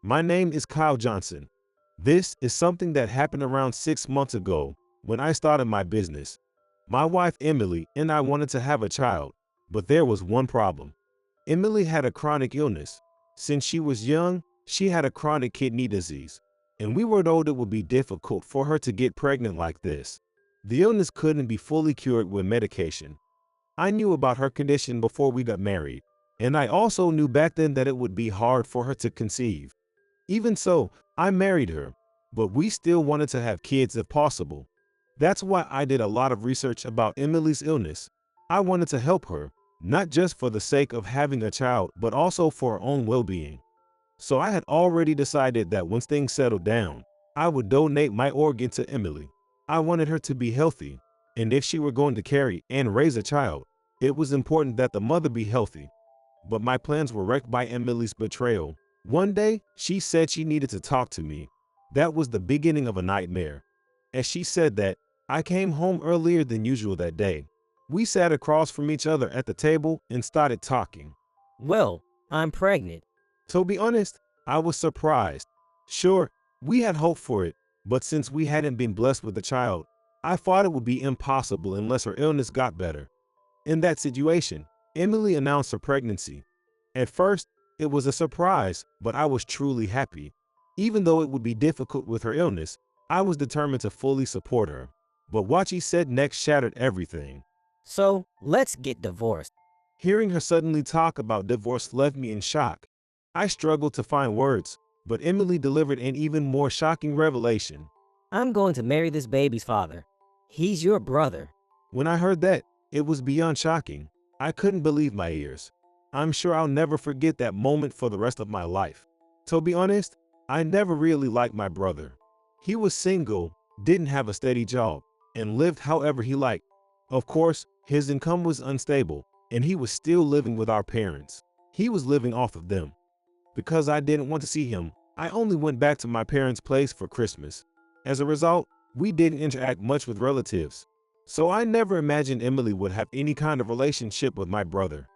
My name is Kyle Johnson. This is something that happened around 6 months ago when I started my business. My wife Emily and I wanted to have a child, but there was one problem. Emily had a chronic illness. Since she was young, she had a chronic kidney disease, and we were told it would be difficult for her to get pregnant like this. The illness couldn't be fully cured with medication. I knew about her condition before we got married, and I also knew back then that it would be hard for her to conceive. Even so, I married her, but we still wanted to have kids if possible. That's why I did a lot of research about Emily's illness. I wanted to help her, not just for the sake of having a child, but also for her own well-being. So I had already decided that once things settled down, I would donate my organ to Emily. I wanted her to be healthy, and if she were going to carry and raise a child, it was important that the mother be healthy. But my plans were wrecked by Emily's betrayal. One day, she said she needed to talk to me. That was the beginning of a nightmare. As she said that, I came home earlier than usual that day. We sat across from each other at the table and started talking. Well, I'm pregnant. To be honest, I was surprised. Sure, we had hoped for it, but since we hadn't been blessed with a child, I thought it would be impossible unless her illness got better. In that situation, Emily announced her pregnancy. At first, it was a surprise, but I was truly happy. Even though it would be difficult with her illness, I was determined to fully support her. But what she said next shattered everything. So, let's get divorced. Hearing her suddenly talk about divorce left me in shock. I struggled to find words, but Emily delivered an even more shocking revelation. I'm going to marry this baby's father. He's your brother. When I heard that, it was beyond shocking. I couldn't believe my ears. I'm sure I'll never forget that moment for the rest of my life. To be honest, I never really liked my brother. He was single, didn't have a steady job, and lived however he liked. Of course, his income was unstable, and he was still living with our parents. He was living off of them. Because I didn't want to see him, I only went back to my parents' place for Christmas. As a result, we didn't interact much with relatives. So I never imagined Emily would have any kind of relationship with my brother.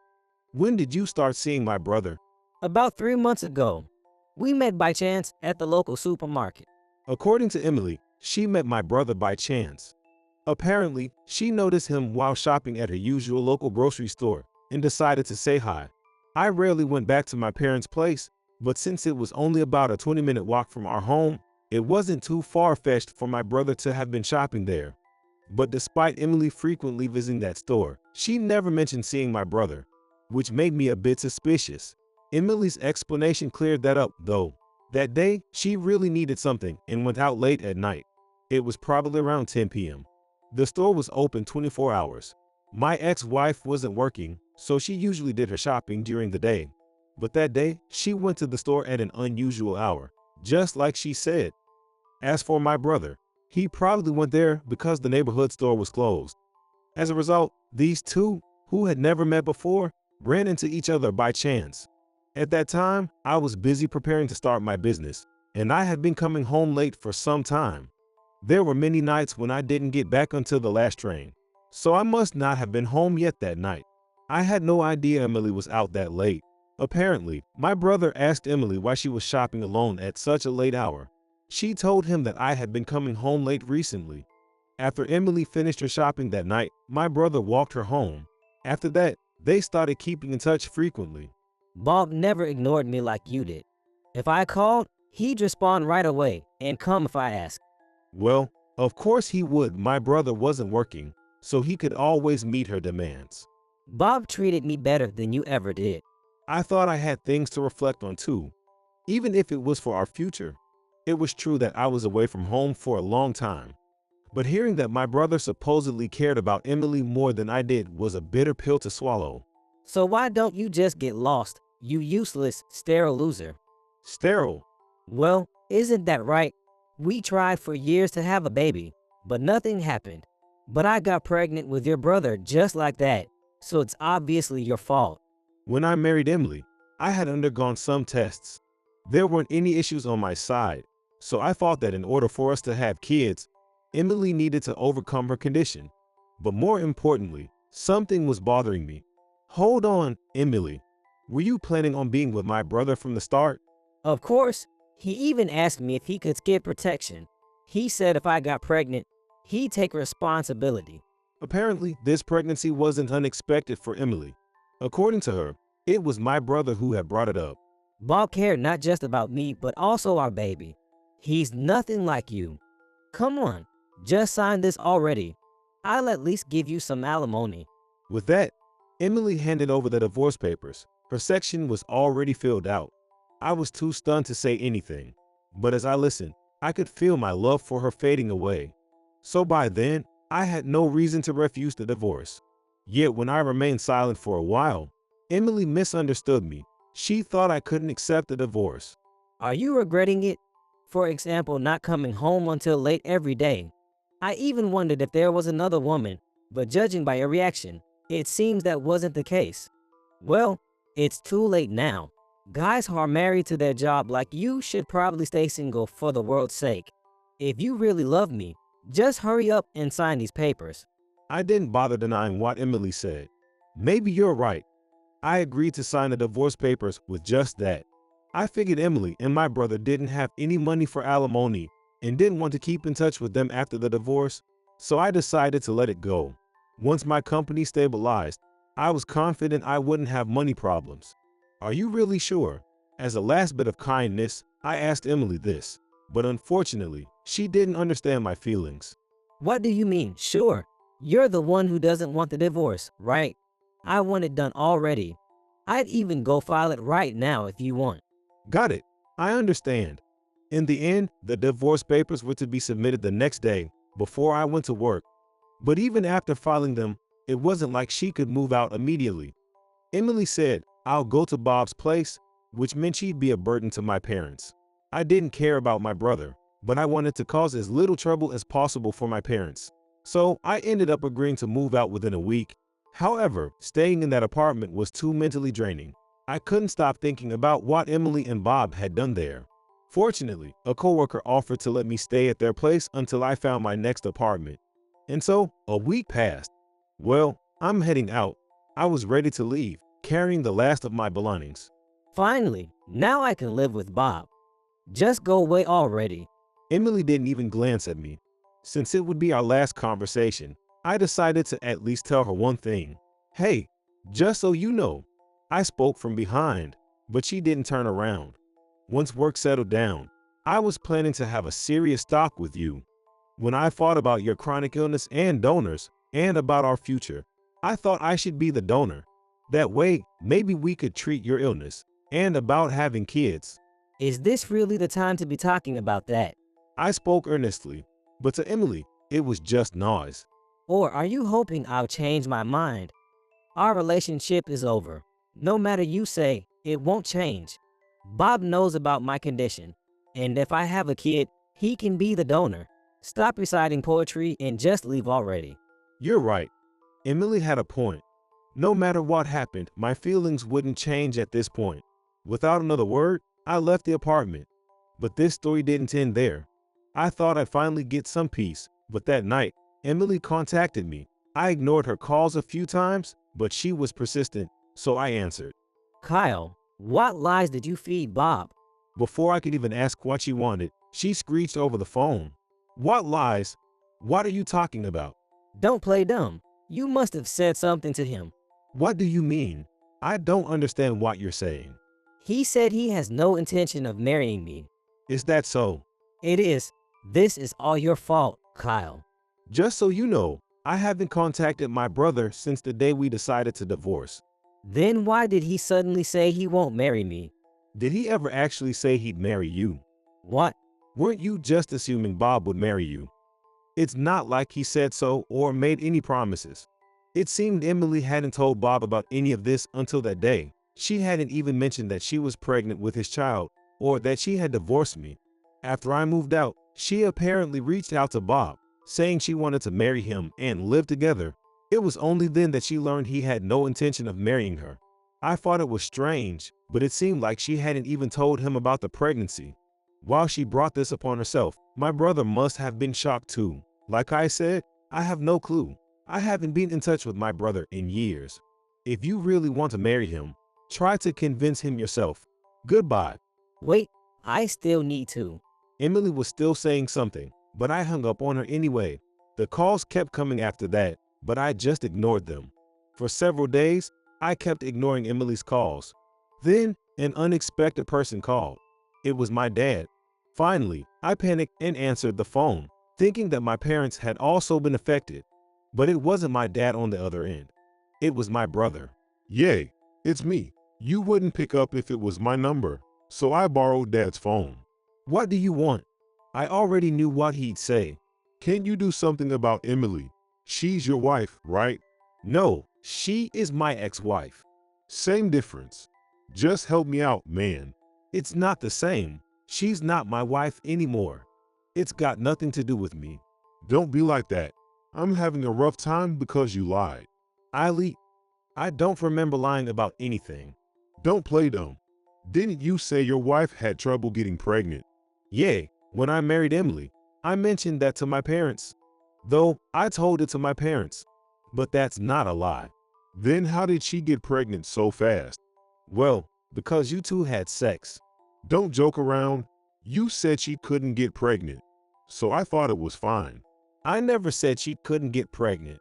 When did you start seeing my brother? About 3 months ago, we met by chance at the local supermarket. According to Emily, she met my brother by chance. Apparently, she noticed him while shopping at her usual local grocery store and decided to say hi. I rarely went back to my parents' place, but since it was only about a 20-minute walk from our home, it wasn't too far-fetched for my brother to have been shopping there. But despite Emily frequently visiting that store, she never mentioned seeing my brother, which made me a bit suspicious. Emily's explanation cleared that up, though. That day, she really needed something and went out late at night. It was probably around 10 p.m. The store was open 24 hours. My ex-wife wasn't working, so she usually did her shopping during the day. But that day, she went to the store at an unusual hour, just like she said. As for my brother, he probably went there because the neighborhood store was closed. As a result, these two, who had never met before, ran into each other by chance. At that time, I was busy preparing to start my business, and I had been coming home late for some time. There were many nights when I didn't get back until the last train, so I must not have been home yet that night. I had no idea Emily was out that late. Apparently, my brother asked Emily why she was shopping alone at such a late hour. She told him that I had been coming home late recently. After Emily finished her shopping that night, my brother walked her home. After that, they started keeping in touch frequently. Bob never ignored me like you did. If I called, he'd respond right away and come if I asked. Well, of course he would. My brother wasn't working, so he could always meet her demands. Bob treated me better than you ever did. I thought I had things to reflect on too, even if it was for our future. It was true that I was away from home for a long time, but hearing that my brother supposedly cared about Emily more than I did was a bitter pill to swallow. So why don't you just get lost, you useless, sterile loser? Sterile? Well, isn't that right? We tried for years to have a baby, but nothing happened. But I got pregnant with your brother just like that, so it's obviously your fault. When I married Emily, I had undergone some tests. There weren't any issues on my side, so I thought that in order for us to have kids, Emily needed to overcome her condition. But more importantly, something was bothering me. Hold on, Emily. Were you planning on being with my brother from the start? Of course, He even asked me if he could skip protection. He said if I got pregnant, he'd take responsibility. Apparently, this pregnancy wasn't unexpected for Emily. According to her, it was my brother who had brought it up. Bob cared not just about me, but also our baby. He's nothing like you. Come on, just sign this already. I'll at least give you some alimony. With that, Emily handed over the divorce papers. Her section was already filled out. I was too stunned to say anything, but as I listened, I could feel my love for her fading away. So by then, I had no reason to refuse the divorce. Yet when I remained silent for a while, Emily misunderstood me. She thought I couldn't accept the divorce. Are you regretting it? For example, not coming home until late every day. I even wondered if there was another woman, but judging by your reaction, it seems that wasn't the case. Well, it's too late now. Guys who are married to their job like you should probably stay single for the world's sake. If you really love me, just hurry up and sign these papers. I didn't bother denying what Emily said. Maybe you're right. I agreed to sign the divorce papers with just that. I figured Emily and my brother didn't have any money for alimony and didn't want to keep in touch with them after the divorce, so I decided to let it go. Once my company stabilized, I was confident I wouldn't have money problems. Are you really sure? As a last bit of kindness, I asked Emily this, but unfortunately, she didn't understand my feelings. What do you mean, sure? You're the one who doesn't want the divorce, right? I want it done already. I'd even go file it right now if you want. Got it. I understand. In the end, the divorce papers were to be submitted the next day before I went to work. But even after filing them, it wasn't like she could move out immediately. Emily said, I'll go to Bob's place, which meant she'd be a burden to my parents. I didn't care about my brother, but I wanted to cause as little trouble as possible for my parents. So I ended up agreeing to move out within a week. However, staying in that apartment was too mentally draining. I couldn't stop thinking about what Emily and Bob had done there. Fortunately, a coworker offered to let me stay at their place until I found my next apartment. And so, a week passed. Well, I'm heading out. I was ready to leave, carrying the last of my belongings. Finally, now I can live with Bob. Just go away already. Emily didn't even glance at me. Since it would be our last conversation, I decided to at least tell her one thing. Hey, just so you know, I spoke from behind, but she didn't turn around. Once work settled down, I was planning to have a serious talk with you. When I thought about your chronic illness and donors, and about our future, I thought I should be the donor. That way, maybe we could treat your illness, and about having kids. Is this really the time to be talking about that? I spoke earnestly, but to Emily, it was just noise. Or are you hoping I'll change my mind? Our relationship is over. No matter you say, it won't change. Bob knows about my condition, and if I have a kid, he can be the donor. Stop reciting poetry and just leave already. You're right. Emily had a point. No matter what happened, my feelings wouldn't change at this point. Without another word, I left the apartment. But this story didn't end there. I thought I'd finally get some peace, but that night, Emily contacted me. I ignored her calls a few times, but she was persistent, so I answered. Kyle, what lies did you feed Bob? Before I could even ask what she wanted, she screeched over the phone. What lies? What are you talking about? Don't play dumb. You must have said something to him. What do you mean? I don't understand what you're saying. He said he has no intention of marrying me. Is that so? It is. This is all your fault, Kyle. Just so you know, I haven't contacted my brother since the day we decided to divorce. Then why did he suddenly say he won't marry me? Did he ever actually say he'd marry you? What? Weren't you just assuming Bob would marry you? It's not like he said so or made any promises. It seemed Emily hadn't told Bob about any of this until that day. She hadn't even mentioned that she was pregnant with his child or that she had divorced me. After I moved out, she apparently reached out to Bob, saying she wanted to marry him and live together. It was only then that she learned he had no intention of marrying her. I thought it was strange, but it seemed like she hadn't even told him about the pregnancy. While she brought this upon herself, my brother must have been shocked too. Like I said, I have no clue. I haven't been in touch with my brother in years. If you really want to marry him, try to convince him yourself. Goodbye. Wait, I still need to. Emily was still saying something, but I hung up on her anyway. The calls kept coming after that, but I just ignored them. For several days, I kept ignoring Emily's calls. Then, an unexpected person called. It was my dad. Finally, I panicked and answered the phone, thinking that my parents had also been affected. But it wasn't my dad on the other end. It was my brother. Yay, it's me. You wouldn't pick up if it was my number, so I borrowed Dad's phone. What do you want? I already knew what he'd say. Can you do something about Emily? She's your wife, right? No, she is my ex-wife. Same difference. Just help me out, man. It's not the same. She's not my wife anymore. It's got nothing to do with me. Don't be like that. I'm having a rough time because you lied. I don't remember lying about anything. Don't play dumb. Didn't you say your wife had trouble getting pregnant? Yeah, when I married Emily, I mentioned that to my parents. Though I told it to my parents. But that's not a lie. Then how did she get pregnant so fast? Well, because you two had sex. Don't joke around. You said she couldn't get pregnant, so I thought it was fine. I never said she couldn't get pregnant.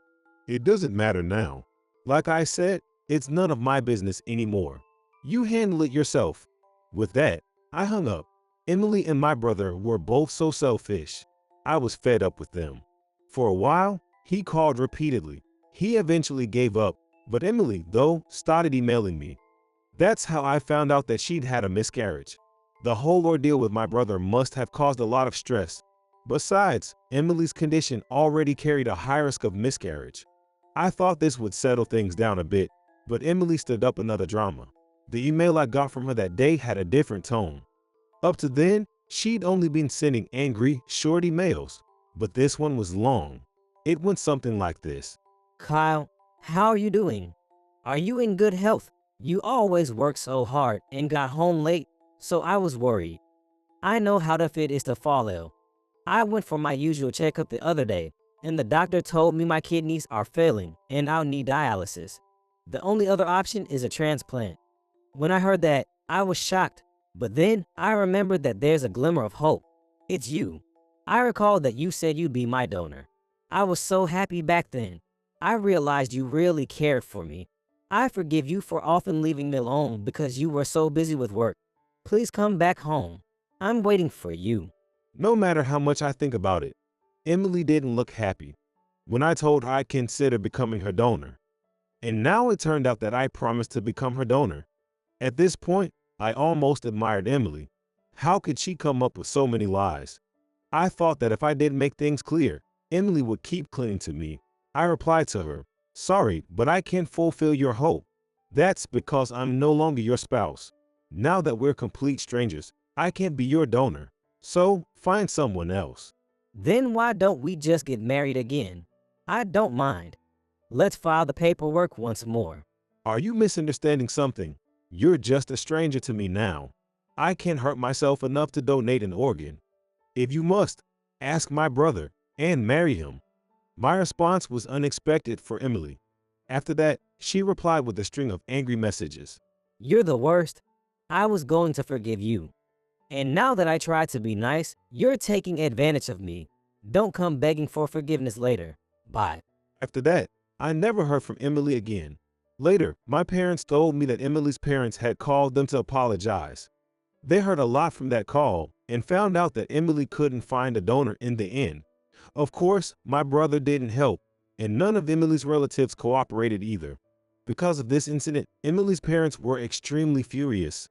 It doesn't matter now. Like I said, it's none of my business anymore. You handle it yourself. With that, I hung up. Emily and my brother were both so selfish. I was fed up with them. For a while, he called repeatedly. He eventually gave up, but Emily, though, started emailing me. That's how I found out that she'd had a miscarriage. The whole ordeal with my brother must have caused a lot of stress. Besides, Emily's condition already carried a high risk of miscarriage. I thought this would settle things down a bit, but Emily stirred up another drama. The email I got from her that day had a different tone. Up to then, she'd only been sending angry, short emails, but this one was long. It went something like this. Kyle, how are you doing? Are you in good health? You always work so hard and got home late, so I was worried. I know how tough it is to fall ill. I went for my usual checkup the other day, and the doctor told me my kidneys are failing and I'll need dialysis. The only other option is a transplant. When I heard that, I was shocked, but then I remembered that there's a glimmer of hope. It's you. I recall that you said you'd be my donor. I was so happy back then. I realized you really cared for me. I forgive you for often leaving me alone because you were so busy with work. Please come back home. I'm waiting for you. No matter how much I think about it, Emily didn't look happy when I told her I'd consider becoming her donor. And now it turned out that I promised to become her donor. At this point, I almost admired Emily. How could she come up with so many lies? I thought that if I didn't make things clear, Emily would keep clinging to me. I replied to her, "Sorry, but I can't fulfill your hope. That's because I'm no longer your spouse. Now that we're complete strangers, I can't be your donor. So, find someone else." Then why don't we just get married again? I don't mind. Let's file the paperwork once more. Are you misunderstanding something? You're just a stranger to me now. I can't hurt myself enough to donate an organ. If you must, ask my brother and marry him. My response was unexpected for Emily. After that, she replied with a string of angry messages. You're the worst. I was going to forgive you. And now that I tried to be nice, you're taking advantage of me. Don't come begging for forgiveness later. Bye. After that, I never heard from Emily again. Later, my parents told me that Emily's parents had called them to apologize. They heard a lot from that call and found out that Emily couldn't find a donor in the end. Of course, my brother didn't help, and none of Emily's relatives cooperated either. Because of this incident, Emily's parents were extremely furious.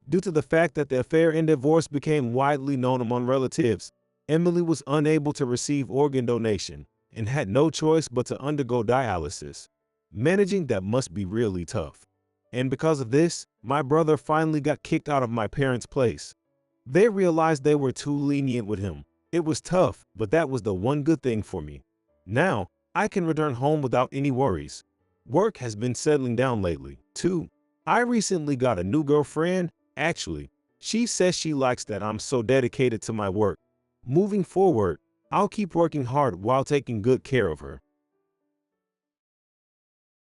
Due to the fact that the affair and divorce became widely known among relatives, Emily was unable to receive organ donation and had no choice but to undergo dialysis. Managing that must be really tough. And because of this, my brother finally got kicked out of my parents' place. They realized they were too lenient with him. It was tough, but that was the one good thing for me. Now, I can return home without any worries. Work has been settling down lately, too. I recently got a new girlfriend. Actually, she says she likes that I'm so dedicated to my work. Moving forward, I'll keep working hard while taking good care of her.